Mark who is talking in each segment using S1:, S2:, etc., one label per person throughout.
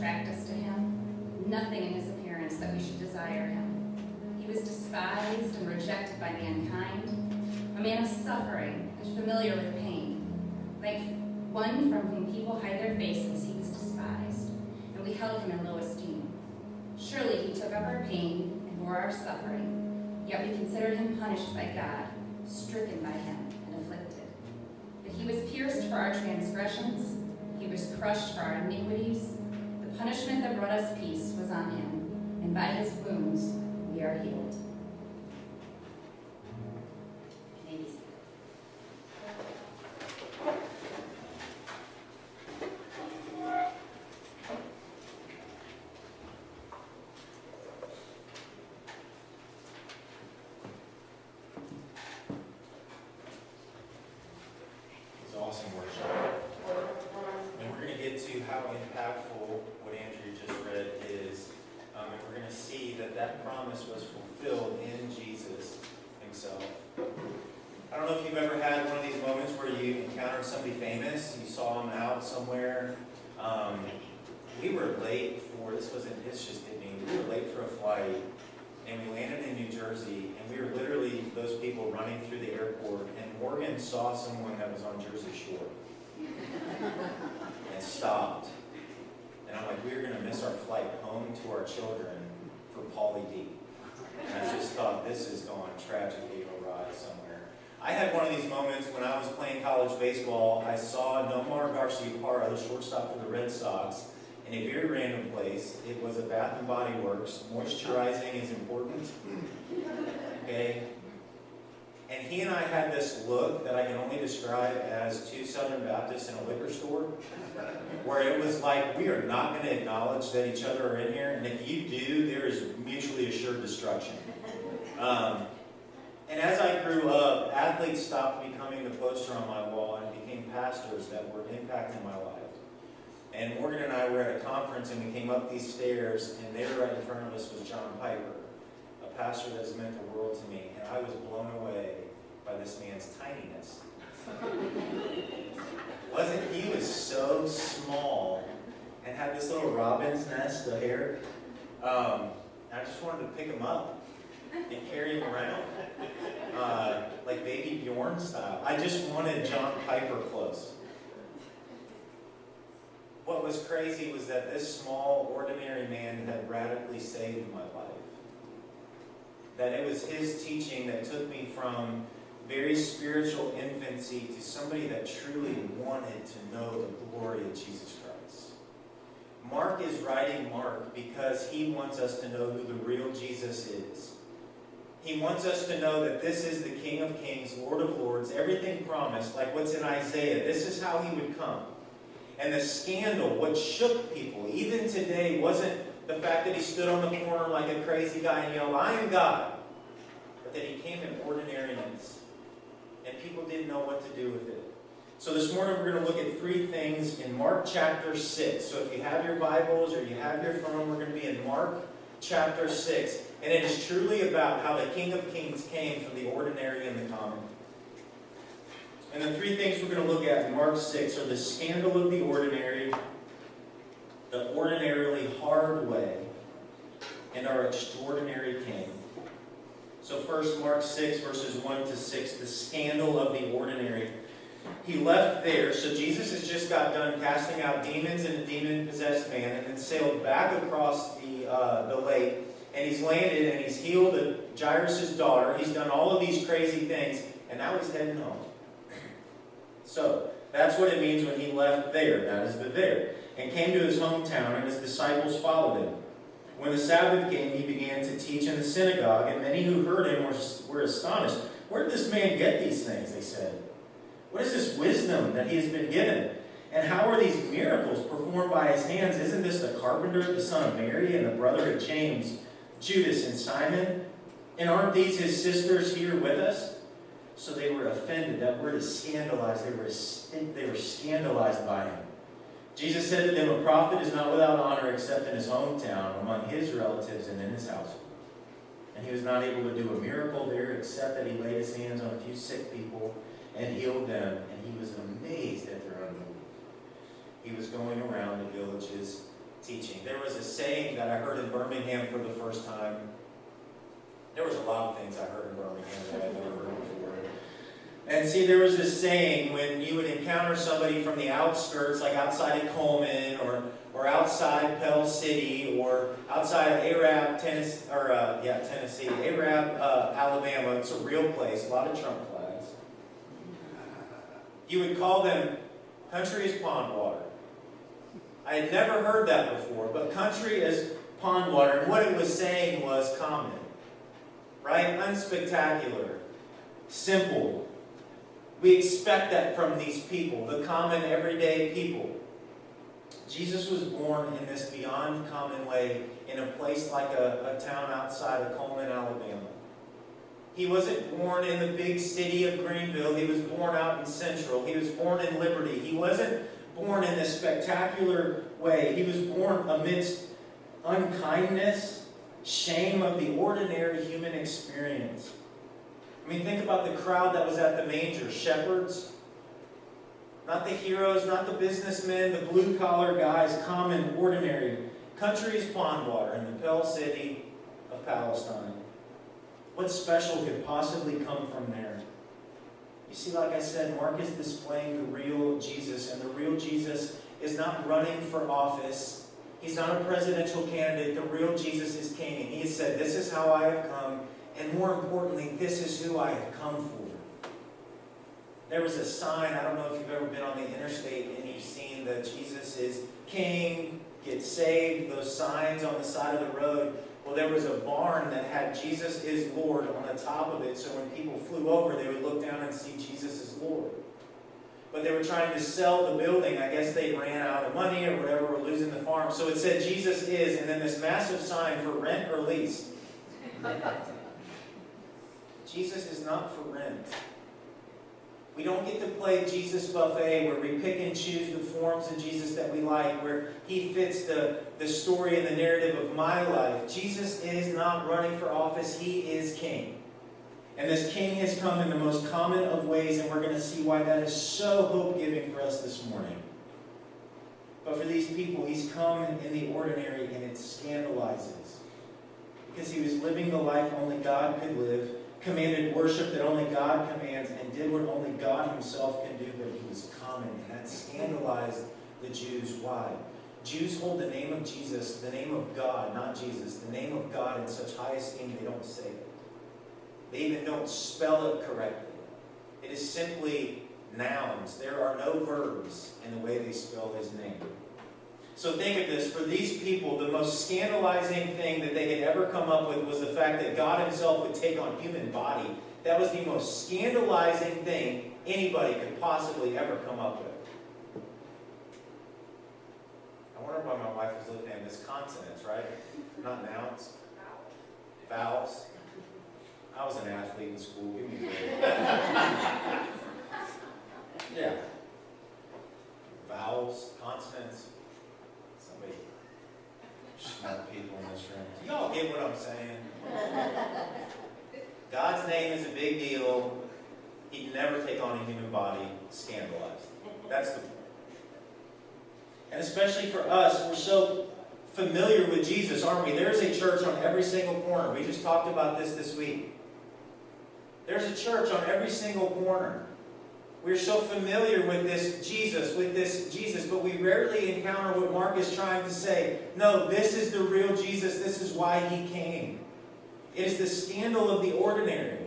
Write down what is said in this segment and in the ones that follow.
S1: attract us to him, nothing in his appearance that we should desire him. He was despised and rejected by mankind, a man of suffering and familiar with pain. Like one from whom people hide their faces, he was despised, and we held him in low esteem. Surely he took up our pain and bore our suffering, yet we considered him punished by God, stricken by him, and afflicted. But he was pierced for our transgressions, he was crushed for our iniquities. The punishment that brought us peace was on him, and by his wounds we are healed.
S2: Somebody famous, you saw them out somewhere. We were late for, it's just hit me, we were late for a flight, and we landed in New Jersey, and we were literally those people running through the airport, and Morgan saw someone that was on Jersey Shore, and stopped. And I'm like, we're going to miss our flight home to our children for Pauly D. And I just thought, this is going tragically awry somewhere. I had one of these moments when I was playing college baseball. I saw Nomar Garciaparra, the shortstop for the Red Sox, in a very random place. It was a Bath and Body Works. Moisturizing is important. Okay? And he and I had this look that I can only describe as two Southern Baptists in a liquor store, where it was like, we are not going to acknowledge that each other are in here, and if you do, there is mutually assured destruction. And as I grew up, athletes stopped becoming the poster on my wall and became pastors that were impacting my life. And Morgan and I were at a conference, and we came up these stairs, and there right in front of us was John Piper, a pastor that has meant the world to me. And I was blown away by this man's tininess. He was so small and had this little robin's nest of hair. I just wanted to pick him up and carry him around, like Baby Bjorn style. I just wanted John Piper close. What was crazy was that this small, ordinary man had radically saved my life. That it was his teaching that took me from very spiritual infancy to somebody that truly wanted to know the glory of Jesus Christ. Mark is writing Mark because he wants us to know who the real Jesus is. He wants us to know that this is the King of Kings, Lord of Lords, everything promised, like what's in Isaiah. This is how he would come. And the scandal, what shook people, even today, wasn't the fact that he stood on the corner like a crazy guy and yelled, "I am God," but that he came in ordinariness. And people didn't know what to do with it. So this morning we're going to look at three things in Mark chapter 6. So if you have your Bibles or you have your phone, we're going to be in Mark chapter 6. And it is truly about how the King of Kings came from the ordinary and the common. And the three things we're going to look at in Mark 6 are the scandal of the ordinary, the ordinarily hard way, and our extraordinary King. So first, Mark 6, verses 1 to 6, the scandal of the ordinary. He left there, so Jesus has just got done casting out demons in a demon-possessed man, and then sailed back across the lake, and he's landed, and he's healed Jairus' daughter. He's done all of these crazy things, and now he's heading home. So, that's what it means when he left there, that is the there, and came to his hometown, and his disciples followed him. When the Sabbath came, he began to teach in the synagogue, and many who heard him were astonished. "Where did this man get these things?" they said. "What is this wisdom that he has been given? And how are these miracles performed by his hands? Isn't this the carpenter, the son of Mary, and the brother of James, Judas, and Simon? And aren't these his sisters here with us?" So they were offended. That word is scandalized. They were scandalized by him. Jesus said to them, "A prophet is not without honor except in his hometown, among his relatives, and in his household." And he was not able to do a miracle there except that he laid his hands on a few sick people and healed them. And he was amazed at their unbelief. He was going around the villages teaching that I heard in Birmingham for the first time. There was a lot of things I heard in Birmingham that I'd never heard before. And see, there was this saying when you would encounter somebody from the outskirts, like outside of Coleman or outside Pell City or outside of Arab, Tennessee, Arab, Alabama. It's a real place, a lot of Trump flags. You would call them country is pond water. I had never heard that before, but country is pond water. And what it was saying was common, right? Unspectacular, simple. We expect that from these people, the common, everyday people. Jesus was born in this beyond common way in a place like a town outside of Coleman, Alabama. He wasn't born in the big city of Greenville. He was born out in Central. He was born in Liberty. He wasn't born in this spectacular way. He was born amidst unkindness, shame of the ordinary human experience. I mean, think about the crowd that was at the manger. Shepherds, not the heroes, not the businessmen, the blue-collar guys, common, ordinary. Country is pond water in the Pell City of Palestine. What special could possibly come from there? You see, like I said, Mark is displaying the real Jesus, and the real Jesus is not running for office. He's not a presidential candidate. The real Jesus is king, and he has said, this is how I have come, and more importantly, this is who I have come for. There was a sign, I don't know if you've ever been on the interstate and you've seen that Jesus is king, get saved, those signs on the side of the road. Well, there was a barn that had Jesus is Lord on the top of it, so when people flew over, they would look down and see Jesus is Lord. But they were trying to sell the building. I guess they ran out of money or whatever, or losing the farm. So it said Jesus is, and then this massive sign for rent or lease. Jesus is not for rent. We don't get to play Jesus buffet where we pick and choose the forms of Jesus that we like, where he fits the story and the narrative of my life. Jesus is not running for office. He is king. And this king has come in the most common of ways, and we're going to see why that is so hope-giving for us this morning. But for these people, he's come in the ordinary, and it scandalizes. Because he was living the life only God could live, commanded worship that only God commands, and did what only God himself can do, but he was common, and that scandalized the Jews. Why? Jews hold the name of Jesus, the name of God, not Jesus, the name of God in such high esteem they don't say it. They even don't spell it correctly. It is simply nouns. There are no verbs in the way they spell his name. So think of this. For these people, the most scandalizing thing that they could ever come up with was the fact that God himself would take on human body. That was the most scandalizing thing anybody could possibly ever come up with. I wonder why my wife is looking at this consonants, right? Not nouns. Vowels. I was an athlete in school. Give me a break. Yeah. Vowels, consonants. Somebody smart people in this room. Do y'all get what I'm saying? God's name is a big deal. He'd never take on a human body. Scandalized. That's the point. And especially for us, we're so familiar with Jesus, aren't we? There's a church on every single corner. We just talked about this week. There's a church on every single corner. We're so familiar with this Jesus, but we rarely encounter what Mark is trying to say. No, this is the real Jesus. This is why he came. It is the scandal of the ordinary.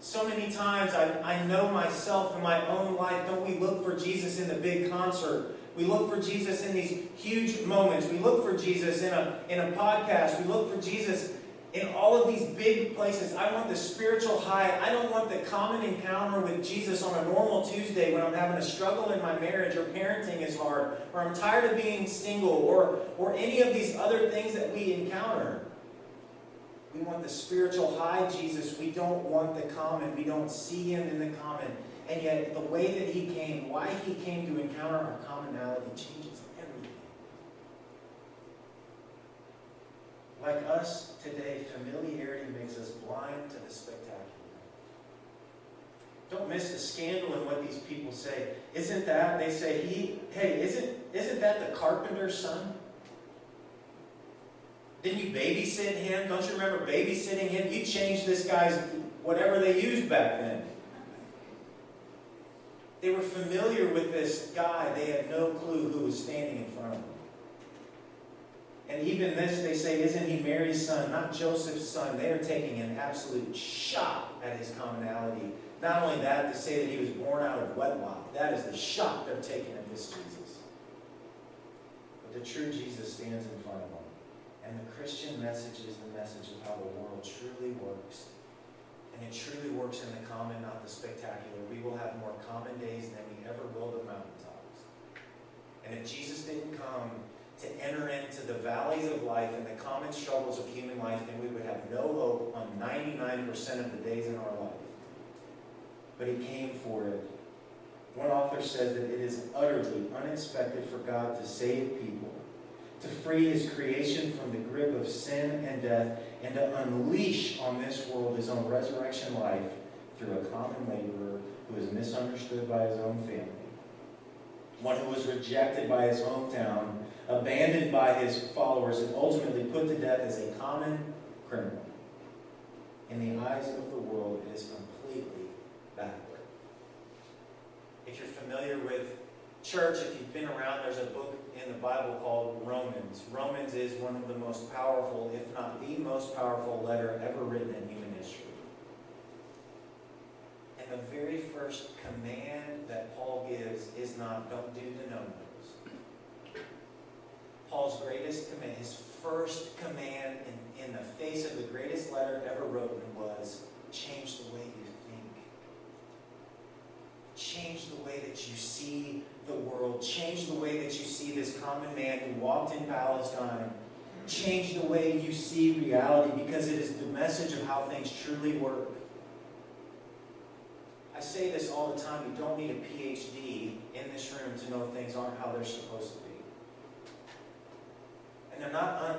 S2: So many times I know myself in my own life, don't we look for Jesus in the big concert? We look for Jesus in these huge moments. We look for Jesus in a podcast. We look for Jesus in all of these big places. I want the spiritual high. I don't want the common encounter with Jesus on a normal Tuesday when I'm having a struggle in my marriage or parenting is hard or I'm tired of being single or any of these other things that we encounter. We want the spiritual high Jesus. We don't want the common. We don't see him in the common. And yet the way that he came, why he came to encounter our commonality changes everything. Like us today, familiarity makes us blind to the spectacular. Don't miss the scandal in what these people say. Isn't that, they say, isn't that the carpenter's son? Didn't you babysit him? Don't you remember babysitting him? You changed this guy's whatever they used back then. They were familiar with this guy. They had no clue who was standing in front of them. And even this, they say, isn't he Mary's son, not Joseph's son? They are taking an absolute shot at his commonality. Not only that, to say that he was born out of wedlock. That is the shot they're taking at this Jesus. But the true Jesus stands in front of them. And the Christian message is the message of how the world truly works. And it truly works in the common, not the spectacular. We will have more common days than we ever will the mountaintops. And if Jesus didn't come to enter into the valleys of life and the common struggles of human life, then we would have no hope on 99% of the days in our life. But he came for it. One author says that it is utterly unexpected for God to save people, to free his creation from the grip of sin and death, and to unleash on this world his own resurrection life through a common laborer who is misunderstood by his own family, one who was rejected by his hometown, abandoned by his followers, and ultimately put to death as a common criminal. In the eyes of the world, it is completely backward. If you're familiar with church, if you've been around, there's a book in the Bible called Romans. Romans is one of the most powerful, if not the most powerful letter ever written in human history. And the very first command that Paul gives is not, don't do the no-nos. Paul's greatest command, his first command in the face of the greatest letter ever written was, change the way you think. Change the way that you see the world. Change the way that you see this common man who walked in Palestine. Change the way you see reality, because it is the message of how things truly work. I say this all the time. You don't need a PhD in this room to know things aren't how they're supposed to be. And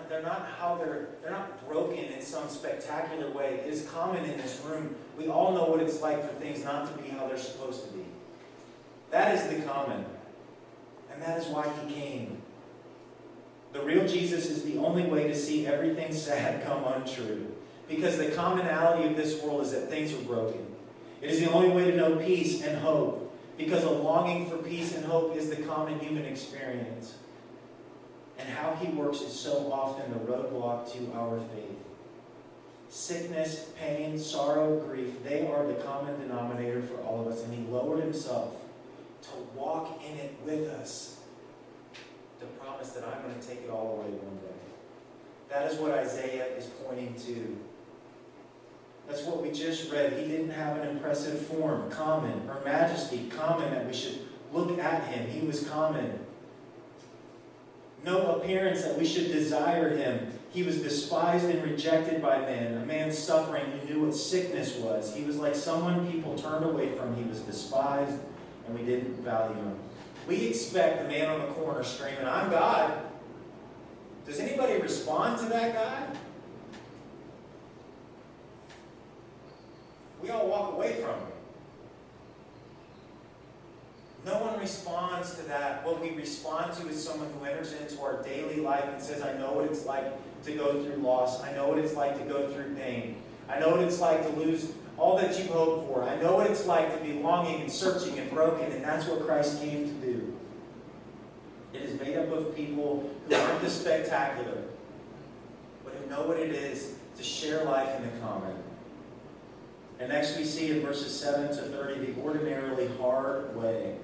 S2: they're not broken in some spectacular way. It is common in this room. We all know what it's like for things not to be how they're supposed to be. That is the common. And that is why he came. The real Jesus is the only way to see everything sad come untrue. Because the commonality of this world is that things are broken. It is the only way to know peace and hope. Because a longing for peace and hope is the common human experience. And how he works is so often the roadblock to our faith. Sickness, pain, sorrow, grief, they are the common denominator for all of us. And he lowered himself to walk in it with us. To promise that I'm going to take it all away one day. That is what Isaiah is pointing to. That's what we just read. He didn't have an impressive form, common, or majesty, common, that we should look at him. He was common. No appearance that we should desire him. He was despised and rejected by men, a man suffering who knew what sickness was. He was like someone people turned away from. He was despised, and we didn't value him. We expect the man on the corner screaming, I'm God. Does anybody respond to that guy? We all walk away from him. No one responds to that. What we respond to is someone who enters into our daily life and says, I know what it's like to go through loss. I know what it's like to go through pain. I know what it's like to lose all that you've hoped for. I know what it's like to be longing and searching and broken, and that's what Christ came to do. It is made up of people who aren't the spectacular, but who know what it is to share life in the common. And next we see in verses 7 to 30 the ordinarily hard way.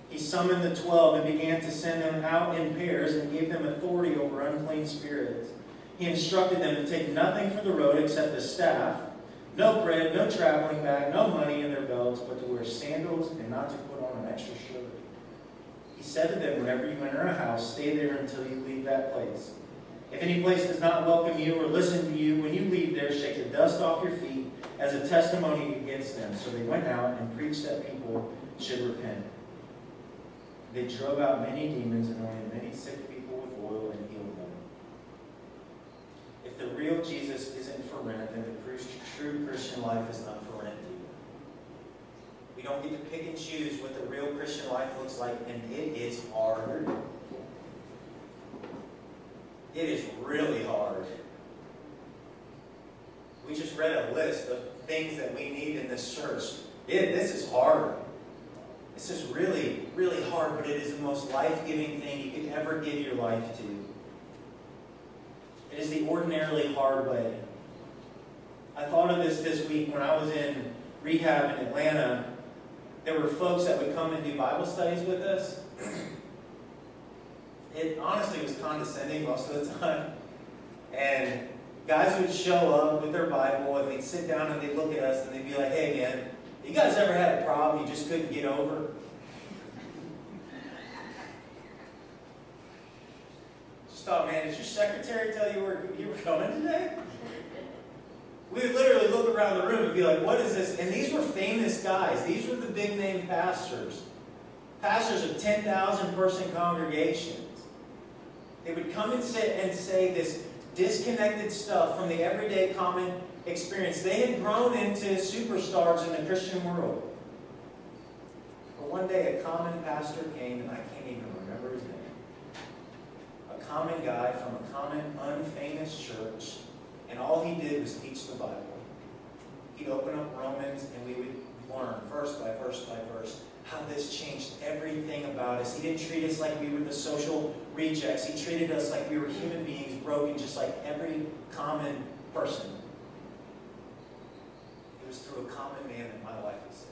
S2: He summoned the 12 and began to send them out in pairs and gave them authority over unclean spirits. He instructed them to take nothing for the road except a staff, no bread, no traveling bag, no money in their belts, but to wear sandals and not to put on an extra shirt. He said to them, whenever you enter a house, stay there until you leave that place. If any place does not welcome you or listen to you, when you leave there, shake the dust off your feet as a testimony against them. So they went out and preached that people should repent. They drove out many demons and anointed many sick people with oil and healed them. If the real Jesus isn't for rent, then the true Christian life is not for rent either. We don't get to pick and choose what the real Christian life looks like, and it is hard. It is really hard. We just read a list of things that we need in this church. This is hard. This is really, really hard, but it is the most life-giving thing you could ever give your life to. It is the ordinarily hard way. I thought of this week when I was in rehab in Atlanta. There were folks that would come and do Bible studies with us. It honestly was condescending most of the time. And guys would show up with their Bible and they'd sit down and they'd look at us and they'd be like, "Hey man, you guys ever had a problem you just couldn't get over?" Just thought, man, did your secretary tell you you were coming today? We would literally look around the room and be like, "What is this?" And these were famous guys. These were the big name pastors. Pastors of 10,000 person congregations. They would come and sit and say this disconnected stuff from the everyday common experience. They had grown into superstars in the Christian world. But one day a common pastor came, and I can't even remember his name. A common guy from a common, unfamous church. And all he did was teach the Bible. He'd open up Romans and we would learn verse by verse by verse how this changed everything about us. He didn't treat us like we were the social rejects. He treated us like we were human beings, broken just like every common person. It was through a common man that my life was saved.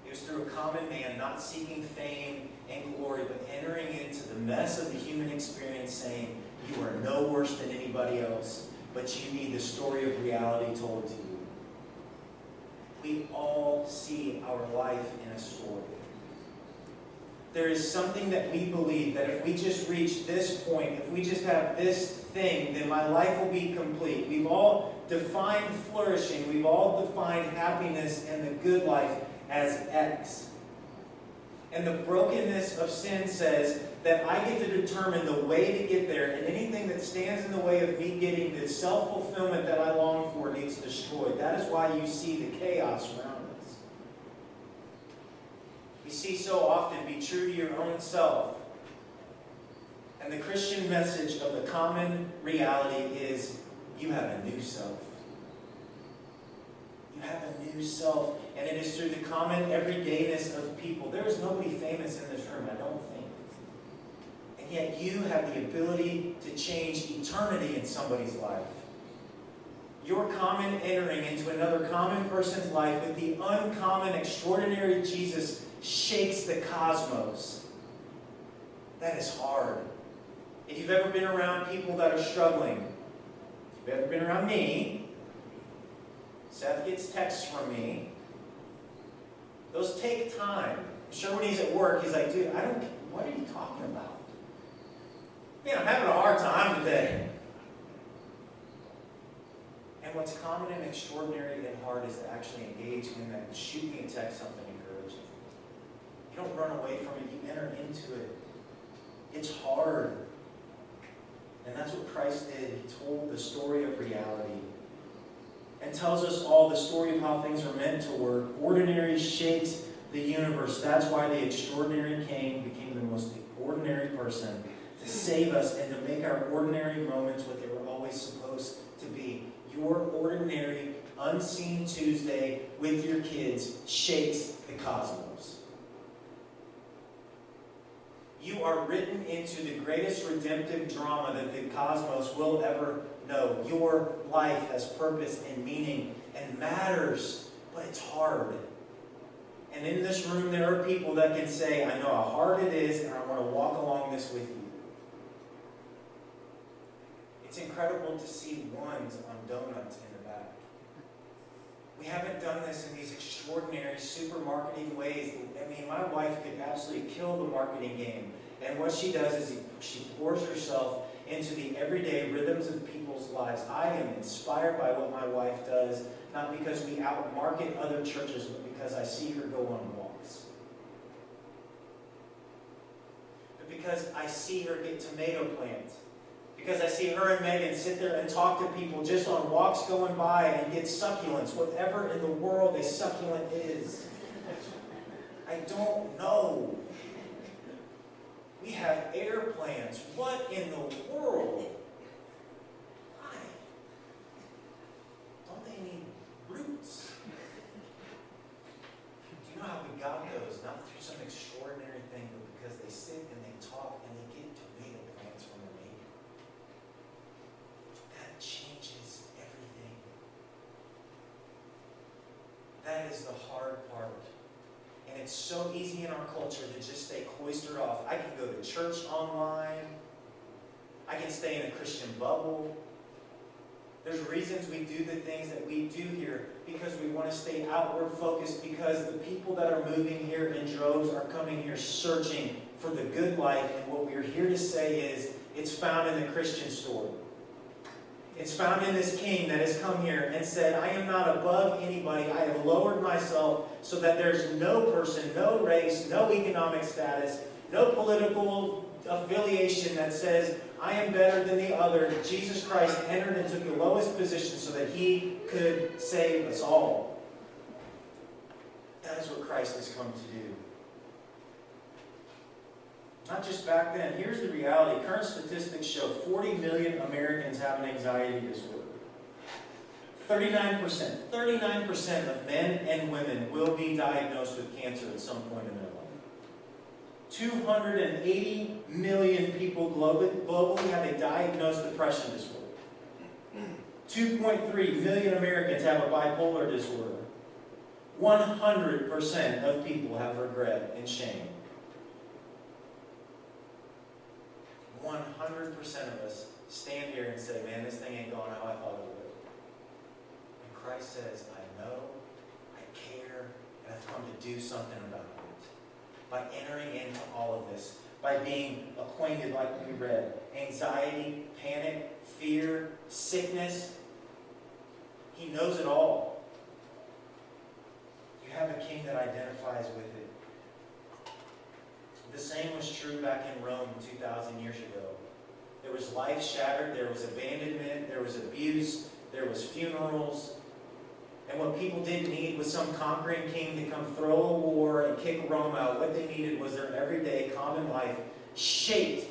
S2: It was through a common man not seeking fame and glory, but entering into the mess of the human experience saying, "You are no worse than anybody else, but you need the story of reality told to you." We all see our life in a story. There is something that we believe that if we just reach this point, if we just have this thing, then my life will be complete. We've all defined flourishing. We've all defined happiness and the good life as X. And the brokenness of sin says that I get to determine the way to get there, and anything that stands in the way of me getting the self-fulfillment that I long for needs destroyed. That is why you see the chaos around us. We see so often, be true to your own self. And the Christian message of the common reality is you have a new self. You have a new self, and it is through the common everydayness of people. There is nobody famous in this room, I don't think. And yet you have the ability to change eternity in somebody's life. Your common entering into another common person's life with the uncommon, extraordinary Jesus shakes the cosmos. That is hard. If you've ever been around people that are struggling, if you've ever been around me, Seth gets texts from me. Those take time. I'm sure when he's at work, he's like, "Dude, what are you talking about? Man, I'm having a hard time today." And what's common and extraordinary and hard is to actually engage in that and shoot me a text, something encouraging. You don't run away from it, you enter into it. It's hard. And that's what Christ did. He told the story of reality and tells us all the story of how things are meant to work. Ordinary shapes the universe. That's why the extraordinary King became the most ordinary person to save us and to make our ordinary moments what they were always supposed to be. Your ordinary, unseen Tuesday with your kids shakes the cosmos. You are written into the greatest redemptive drama that the cosmos will ever know. Your life has purpose and meaning and matters, but it's hard. And in this room, there are people that can say, "I know how hard it is, and I want to walk along this with you." It's incredible to see ones on donuts in the back. We haven't done this in these extraordinary super marketing ways. I mean, my wife could absolutely kill the marketing game. And what she does is she pours herself into the everyday rhythms of people's lives. I am inspired by what my wife does, not because we out-market other churches, but because I see her go on walks. But because I see her get tomato plants. Because I see her and Megan sit there and talk to people just on walks going by and get succulents, whatever in the world a succulent is. I don't know. We have airplanes. What in the world? Why? Don't they need roots? Do you know how we got those? Not through some extraordinary thing, but because they sit and they talk and they get tomato plants from their neighbor. That changes everything. That is the hard part. And it's so easy in our culture to just stay cloistered off. I can go to church online. I can stay in a Christian bubble. There's reasons we do the things that we do here because we want to stay outward focused, because the people that are moving here in droves are coming here searching for the good life. And what we're here to say is it's found in the Christian story. It's found in this king that has come here and said, I am not above anybody. I have lowered myself so that there's no person, no race, no economic status, no political affiliation that says, I am better than the other. Jesus Christ entered and took the lowest position so that he could save us all. That is what Christ has come to do. Not just back then. Here's the reality. Current statistics show 40 million Americans have an anxiety disorder. 39% of men and women will be diagnosed with cancer at some point in their life. 280 million people globally have a diagnosed depression disorder. 2.3 million Americans have a bipolar disorder. 100% of people have regret and shame. 100% of us stand here and say, man, this thing ain't going how I thought it would. And Christ says, I know, I care, and I've come to do something about it. By entering into all of this, by being acquainted, like we read, anxiety, panic, fear, sickness, he knows it all. You have a king that identifies with it. The same was true back in Rome 2,000 years ago. There was life shattered, there was abandonment, there was abuse, there was funerals. And what people didn't need was some conquering king to come throw a war and kick Rome out. What they needed was their everyday common life shaped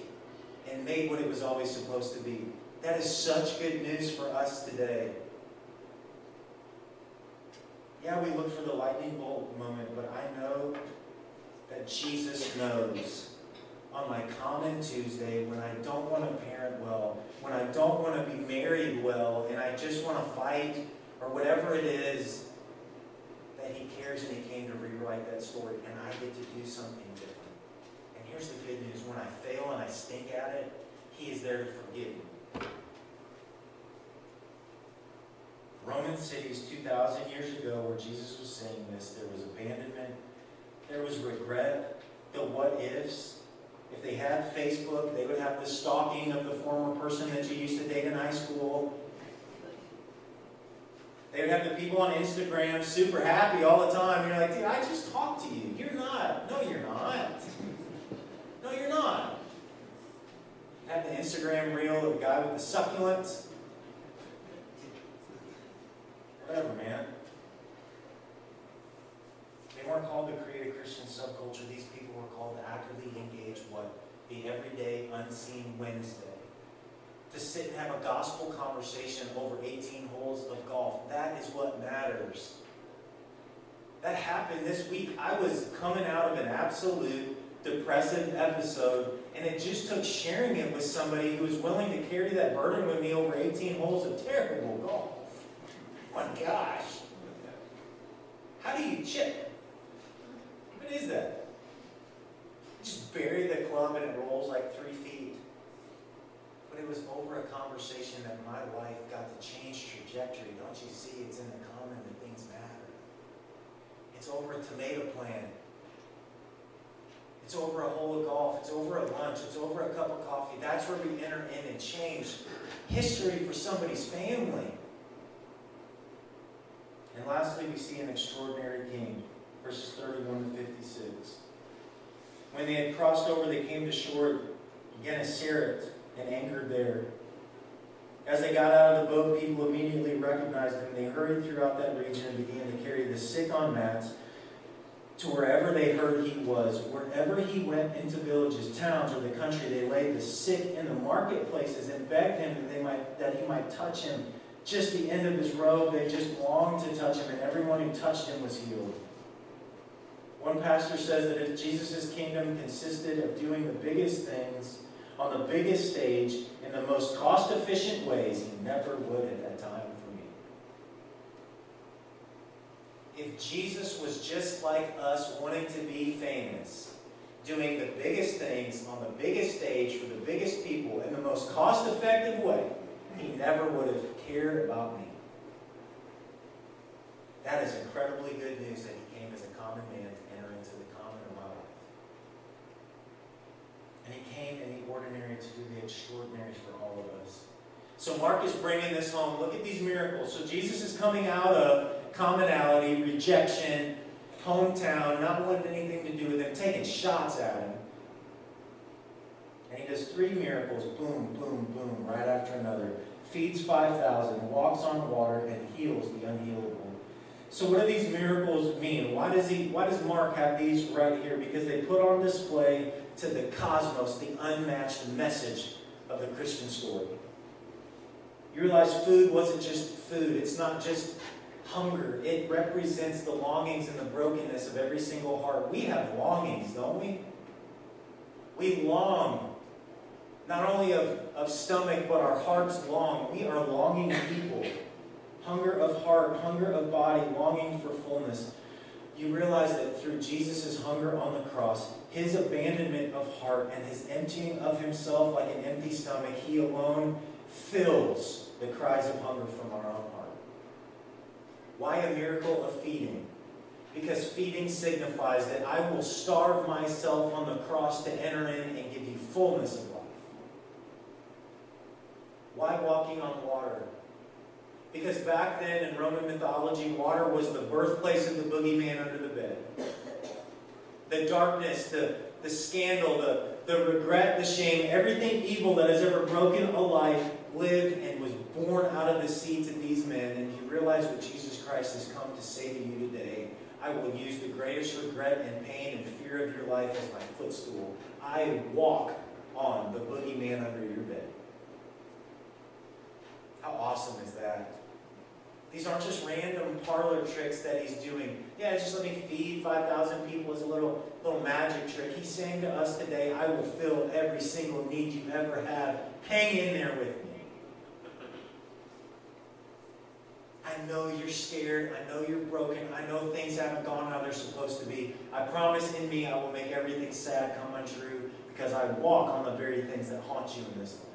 S2: and made what it was always supposed to be. That is such good news for us today. Yeah, we look for the lightning bolt moment, but I know that Jesus knows on my common Tuesday when I don't want to parent well, when I don't want to be married well, and I just want to fight, or whatever it is, that he cares and he came to rewrite that story, and I get to do something different. And here's the good news. When I fail and I stink at it, he is there to forgive me. Roman cities 2,000 years ago, where Jesus was saying this, there was abandonment, there was regret, the what-ifs. If they had Facebook, they would have the stalking of the former person that you used to date in high school. They would have the people on Instagram super happy all the time. You're like, dude, I just talked to you. You're not. No, you're not. No, you're not. Have the Instagram reel of the guy with the succulents. Whatever, man. They weren't called to create a Christian subculture. These people were called to actively engage what? The everyday unseen Wednesday. To sit and have a gospel conversation over 18 holes of golf. That is what matters. That happened this week. I was coming out of an absolute depressive episode, and it just took sharing it with somebody who was willing to carry that burden with me over 18 holes of terrible golf. Oh my gosh. How do you chip? What is that? You just bury the club and it rolls like 3 feet. But it was over a conversation that my life got to change trajectory. Don't you see? It's in the common that things matter. It's over a tomato plant. It's over a hole of golf. It's over a lunch. It's over a cup of coffee. That's where we enter in and change history for somebody's family. And lastly, we see an extraordinary king, verses 31 to 56. When they had crossed over, they came to shore at Gennesaret and anchored there. As they got out of the boat, people immediately recognized them. They hurried throughout that region and began to carry the sick on mats, to wherever they heard he was. Wherever he went into villages, towns, or the country, they laid the sick in the marketplaces and begged him that he might touch him. Just the end of his robe, they just longed to touch him, and everyone who touched him was healed. One pastor says that if Jesus' kingdom consisted of doing the biggest things on the biggest stage in the most cost-efficient ways, he never would have had time for me. If Jesus was just like us, wanting to be famous, doing the biggest things on the biggest stage for the biggest people in the most cost-effective way, he never would have cared about me. That is incredibly good news that he came as a common man to enter into the common of my life. And he came in the ordinary to do the extraordinary for all of us. So Mark is bringing this home. Look at these miracles. So Jesus is coming out of commonality, rejection, hometown, not wanting anything to do with him, taking shots at him. And he does 3 miracles, boom, boom, boom, right after another. Feeds 5,000, walks on water, and heals the unhealable. So what do these miracles mean? Why does Mark have these right here? Because they put on display to the cosmos the unmatched message of the Christian story. You realize food wasn't just food. It's not just hunger. It represents the longings and the brokenness of every single heart. We have longings, don't we? We long, not only of stomach, but our hearts long. We are longing people. Hunger of heart, hunger of body, longing for fullness. You realize that through Jesus' hunger on the cross, his abandonment of heart and his emptying of himself like an empty stomach, he alone fills the cries of hunger from our own heart. Why a miracle of feeding? Because feeding signifies that I will starve myself on the cross to enter in and give you fullness of life. Why walking on water? Because back then in Roman mythology, water was the birthplace of the boogeyman under the bed. The darkness, the scandal, the regret, the shame, everything evil that has ever broken a life lived and was born out of the seeds of these men. And if you realize what Jesus Christ has come to say to you today, I will use the greatest regret and pain and fear of your life as my footstool. I walk on the boogeyman under your bed. How awesome is that? These aren't just random parlor tricks that he's doing. Yeah, just let me feed 5,000 people as a little magic trick. He's saying to us today, I will fill every single need you've ever had. Hang in there with me. I know you're scared. I know you're broken. I know things haven't gone how they're supposed to be. I promise in me I will make everything sad come untrue because I walk on the very things that haunt you in this life.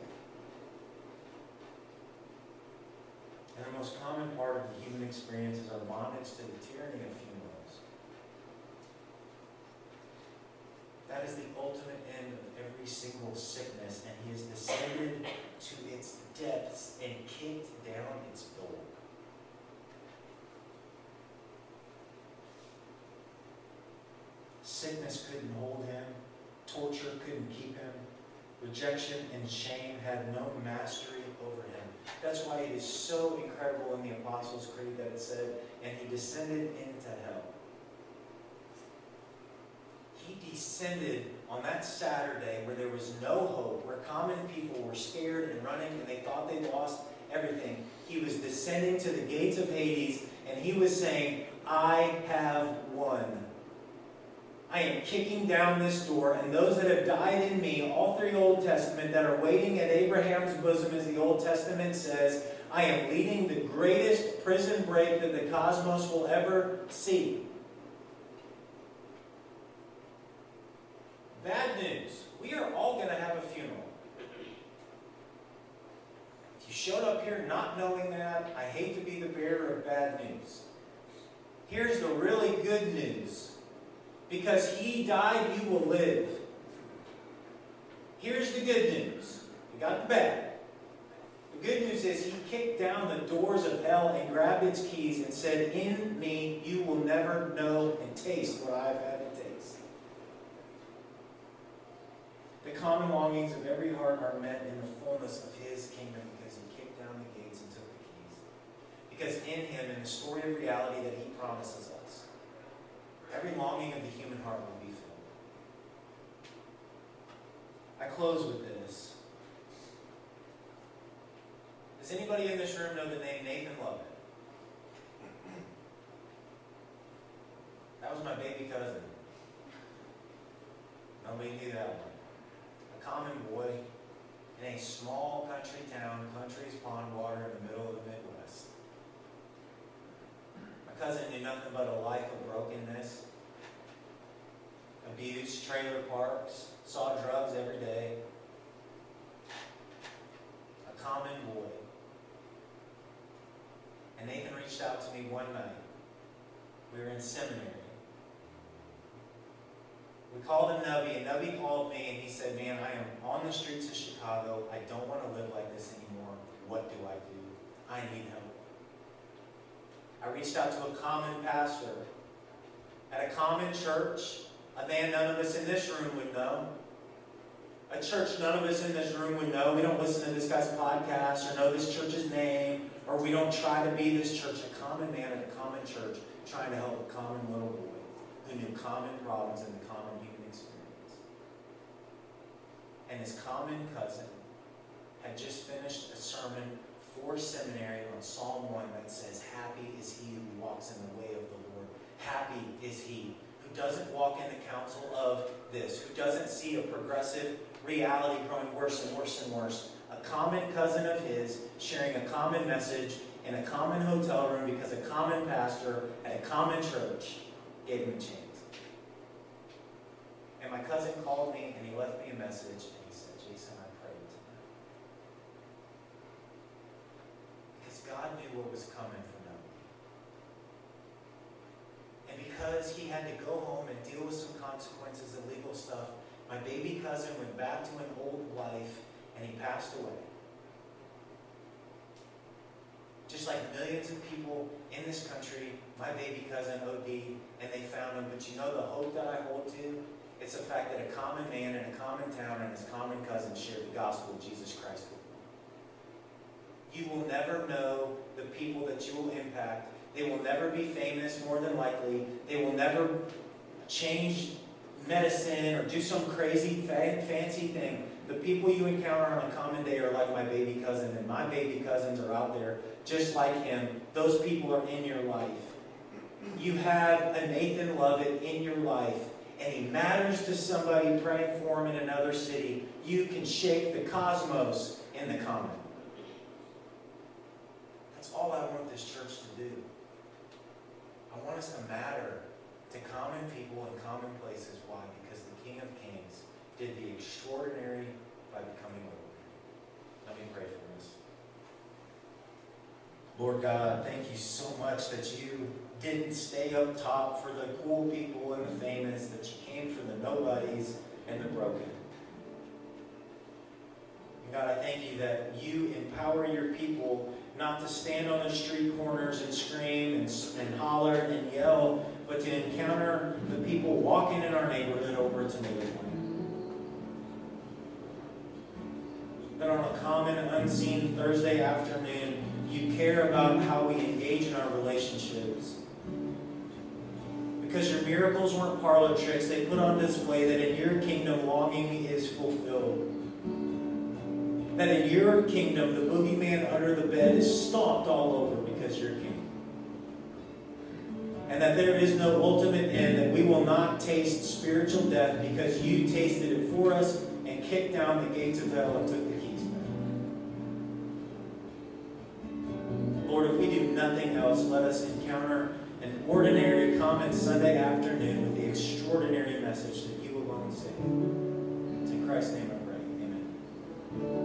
S2: And the most common part of the human experience is our bondage to the tyranny of funerals. That is the ultimate end of every single sickness, and he has descended to its depths and kicked down its door. Sickness couldn't hold him. Torture couldn't keep him. Rejection and shame had no mastery over him. That's why it is so incredible in the Apostles' Creed that it said, and he descended into hell. He descended on that Saturday where there was no hope, where common people were scared and running and they thought they lost everything. He was descending to the gates of Hades and he was saying, I have won. I am kicking down this door, and those that have died in me, all through the Old Testament, that are waiting at Abraham's bosom, as the Old Testament says, I am leading the greatest prison break that the cosmos will ever see. Bad news. We are all going to have a funeral. If you showed up here not knowing that, I hate to be the bearer of bad news. Here's the really good news. Because he died, you will live. Here's the good news. We got the bad. The good news is he kicked down the doors of hell and grabbed its keys and said, in me you will never know and taste what I have had to taste. The common longings of every heart are met in the fullness of his kingdom because he kicked down the gates and took the keys. Because in him, in the story of reality that he promises us, every longing of the human heart will be filled. I close with this. Does anybody in this room know the name Nathan Lovett? That was my baby cousin. Nobody knew that one. A common boy in a small country town, Country's Pond Water, in the middle of the Midwest. My cousin knew nothing but a life of brokenness, abuse, trailer parks, saw drugs every day. A common boy. And Nathan reached out to me one night. We were in seminary. We called him Nubby, and Nubby called me, and he said, man, I am on the streets of Chicago. I don't want to live like this anymore. What do? I need help. I reached out to a common pastor at a common church, a man none of us in this room would know. A church none of us in this room would know. We don't listen to this guy's podcast or know this church's name, or we don't try to be this church. A common man at a common church trying to help a common little boy who knew common problems and the common human experience. And his common cousin had just finished a sermon for seminary on Psalm 1 that says, happy is he who walks in the way of the Lord. Happy is he who doesn't walk in the counsel of this, who doesn't see a progressive reality growing worse and worse and worse. A common cousin of his sharing a common message in a common hotel room because a common pastor at a common church gave him a chance. And my cousin called me and he left me a message and he said, Jason, I prayed tonight. Because God knew what was coming for him. And because he had to go home and deal with some consequences of legal stuff, my baby cousin went back to an old life and he passed away. Just like millions of people in this country, my baby cousin OD'd and they found him. But you know the hope that I hold to? It's the fact that a common man in a common town and his common cousin shared the gospel of Jesus Christ with them. You will never know the people that you will impact. They will never be famous, more than likely. They will never change medicine or do some crazy fancy thing. The people you encounter on a common day are like my baby cousin, and my baby cousins are out there just like him. Those people are in your life. You have a Nathan Lovett in your life, and he matters to somebody praying for him in another city. You can shake the cosmos in the common. That's all I want this church to do. I want us to matter to common people in common places. Why? Because the King of Kings did the extraordinary by becoming ordinary. Let me pray for us. Lord God, thank you so much that you didn't stay up top for the cool people and the famous, that you came for the nobodies and the broken. And God, I thank you that you empower your people not to stand on the street corners and scream and holler and yell, but to encounter the people walking in our neighborhood over a tomato plant. That on a common, unseen Thursday afternoon, you care about how we engage in our relationships. Because your miracles weren't parlor tricks, they put on display that in your kingdom, longing is fulfilled. That in your kingdom, the boogeyman under the bed is stomped all over because you're king. And that there is no ultimate end, that we will not taste spiritual death because you tasted it for us and kicked down the gates of hell and took the keys back. Lord, if we do nothing else, let us encounter an ordinary, common Sunday afternoon with the extraordinary message that you alone say. It's in Christ's name I pray. Amen.